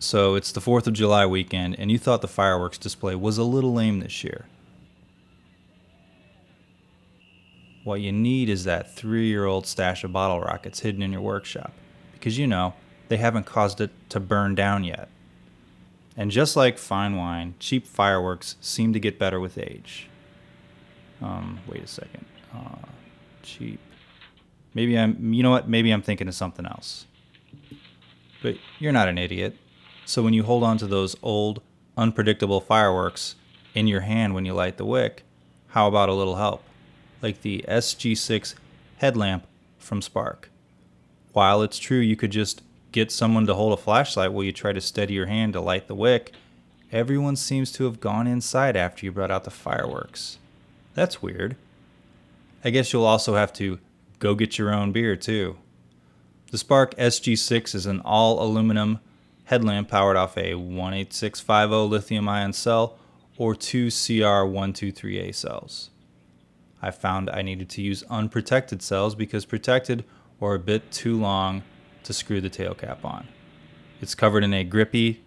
So it's the 4th of July weekend, and you thought the fireworks display was a little lame this year. What you need is that 3-year-old stash of bottle rockets hidden in your workshop, because they haven't caused it to burn down yet. And just like fine wine, cheap fireworks seem to get better with age. Wait a second. Cheap. Maybe I'm thinking of something else. But you're not an idiot. So when you hold on to those old, unpredictable fireworks in your hand when you light the wick, how about a little help? Like the SG6 Headlamp from Spark. While it's true you could just get someone to hold a flashlight while you try to steady your hand to light the wick, everyone seems to have gone inside after you brought out the fireworks. That's weird. I guess you'll also have to go get your own beer too. The Spark SG6 is an all-aluminum headlamp powered off a 18650 lithium-ion cell or two CR123A cells. I found I needed to use unprotected cells because protected were a bit too long to screw the tail cap on. It's covered in a grippy,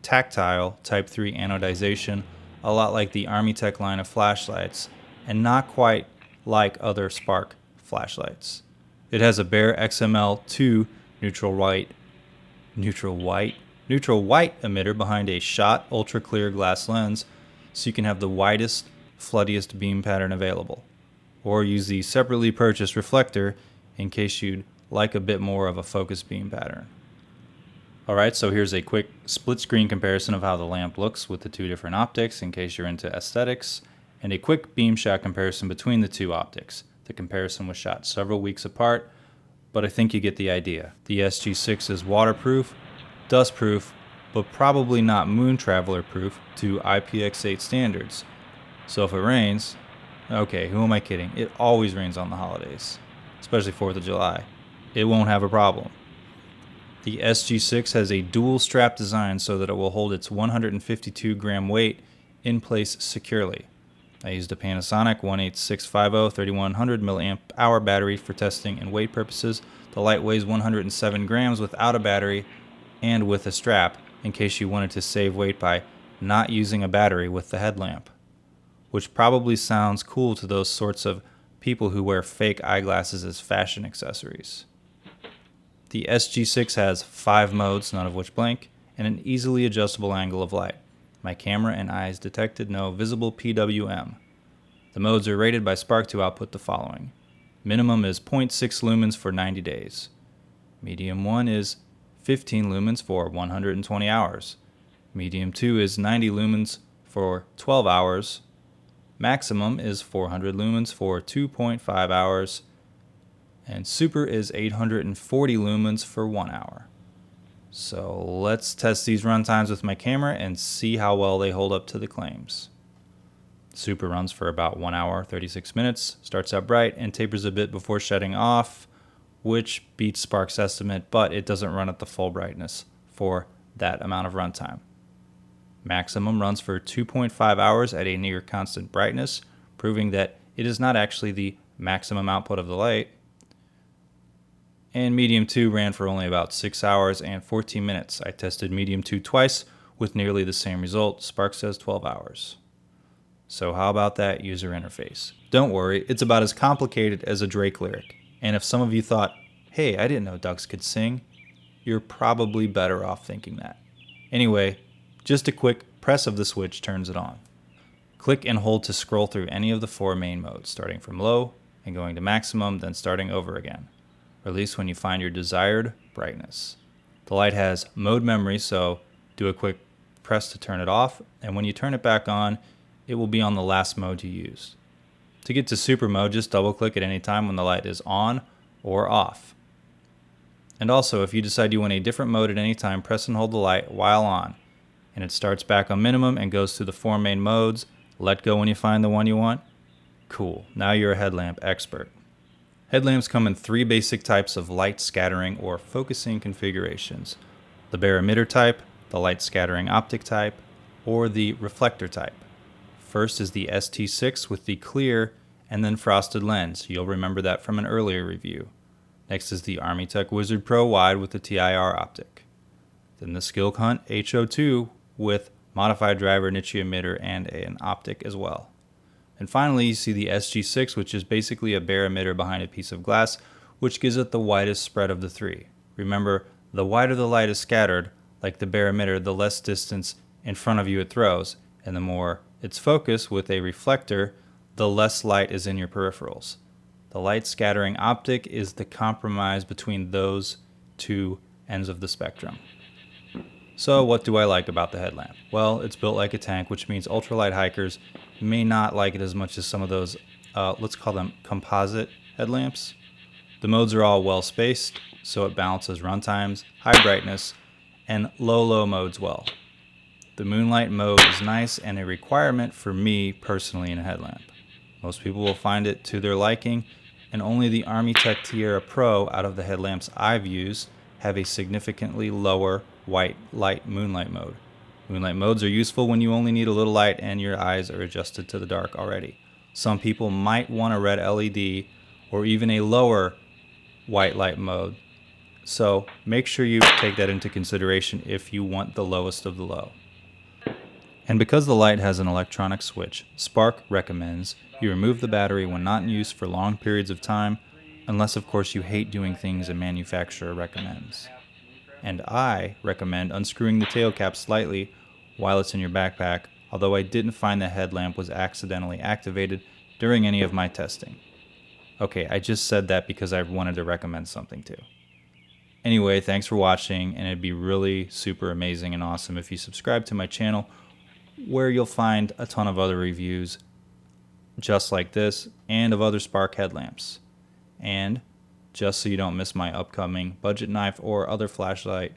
tactile Type 3 anodization, a lot like the Army Tech line of flashlights, and not quite like other Spark flashlights. It has a bare XML2 neutral white emitter behind a shot ultra clear glass lens, so you can have the widest, floodiest beam pattern available, or use the separately purchased reflector in case you'd like a bit more of a focus beam pattern. Alright, so here's a quick split screen comparison of how the lamp looks with the two different optics in case you're into aesthetics, and a quick beam shot comparison between the two optics. The comparison was shot several weeks apart, but I think you get the idea. The SG6 is waterproof, dustproof, but probably not moon traveler proof to IPX8 standards. So if it rains, okay, who am I kidding? It always rains on the holidays, especially 4th of July. It won't have a problem. The SG6 has a dual strap design so that it will hold its 152 gram weight in place securely. I used a Panasonic 18650 3100 mAh battery for testing and weight purposes. The light weighs 107 grams without a battery and with a strap in case you wanted to save weight by not using a battery with the headlamp, which probably sounds cool to those sorts of people who wear fake eyeglasses as fashion accessories. The SG6 has 5 modes, none of which blink, and an easily adjustable angle of light. My camera and eyes detected no visible PWM. The modes are rated by Spark to output the following. Minimum is 0.6 lumens for 90 days. Medium 1 is 15 lumens for 120 hours. Medium 2 is 90 lumens for 12 hours. Maximum is 400 lumens for 2.5 hours. And Super is 840 lumens for 1 hour. So let's test these runtimes with my camera and see how well they hold up to the claims. Super runs for about 1 hour, 36 minutes, starts out bright and tapers a bit before shutting off, which beats Spark's estimate, but it doesn't run at the full brightness for that amount of runtime. Maximum runs for 2.5 hours at a near constant brightness, proving that it is not actually the maximum output of the light. And Medium 2 ran for only about 6 hours and 14 minutes. I tested Medium 2 twice with nearly the same result. Spark says 12 hours. So how about that user interface? Don't worry, it's about as complicated as a Drake lyric. And if some of you thought, hey, I didn't know ducks could sing, you're probably better off thinking that. Anyway, just a quick press of the switch turns it on. Click and hold to scroll through any of the 4 main modes, starting from low and going to maximum, then starting over again. Release when you find your desired brightness. The light has mode memory, so do a quick press to turn it off, and when you turn it back on, it will be on the last mode you used. To get to super mode, just double click at any time when the light is on or off. And also, if you decide you want a different mode at any time, press and hold the light while on, and it starts back on minimum and goes through the 4 main modes. Let go when you find the one you want. Cool, now you're a headlamp expert. Headlamps come in 3 basic types of light scattering or focusing configurations: the bare emitter type, the light scattering optic type, or the reflector type. First is the ST6 with the clear and then frosted lens. You'll remember that from an earlier review. Next is the Army Tech Wizard Pro Wide with the TIR optic. then the Skill Hunt HO2 with modified driver, niche emitter, and an optic as well. And finally, you see the SG6, which is basically a bare emitter behind a piece of glass, which gives it the widest spread of the three. Remember, the wider the light is scattered, like the bare emitter, the less distance in front of you it throws, and the more it's focused with a reflector, the less light is in your peripherals. The light scattering optic is the compromise between those two ends of the spectrum. So what do I like about the headlamp? Well, it's built like a tank, which means ultralight hikers may not like it as much as some of those, let's call them composite headlamps. The modes are all well spaced, so it balances run times, high brightness, and low modes well. The moonlight mode is nice and a requirement for me personally in a headlamp. Most people will find it to their liking, and only the Army Tech Tierra Pro out of the headlamps I've used have a significantly lower white light moonlight mode. Moonlight modes are useful when you only need a little light and your eyes are adjusted to the dark already. Some people might want a red LED or even a lower white light mode, so make sure you take that into consideration if you want the lowest of the low. And because the light has an electronic switch, Spark recommends you remove the battery when not in use for long periods of time, unless of course you hate doing things a manufacturer recommends. And I recommend unscrewing the tail cap slightly while it's in your backpack, although I didn't find the headlamp was accidentally activated during any of my testing. Okay, I just said that because I wanted to recommend something too. Anyway, thanks for watching, and it'd be really super amazing and awesome if you subscribe to my channel, where you'll find a ton of other reviews just like this and of other Spark headlamps. And just so you don't miss my upcoming budget knife or other flashlight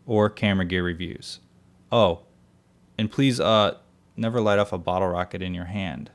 or camera gear reviews. Oh, and please never light off a bottle rocket in your hand.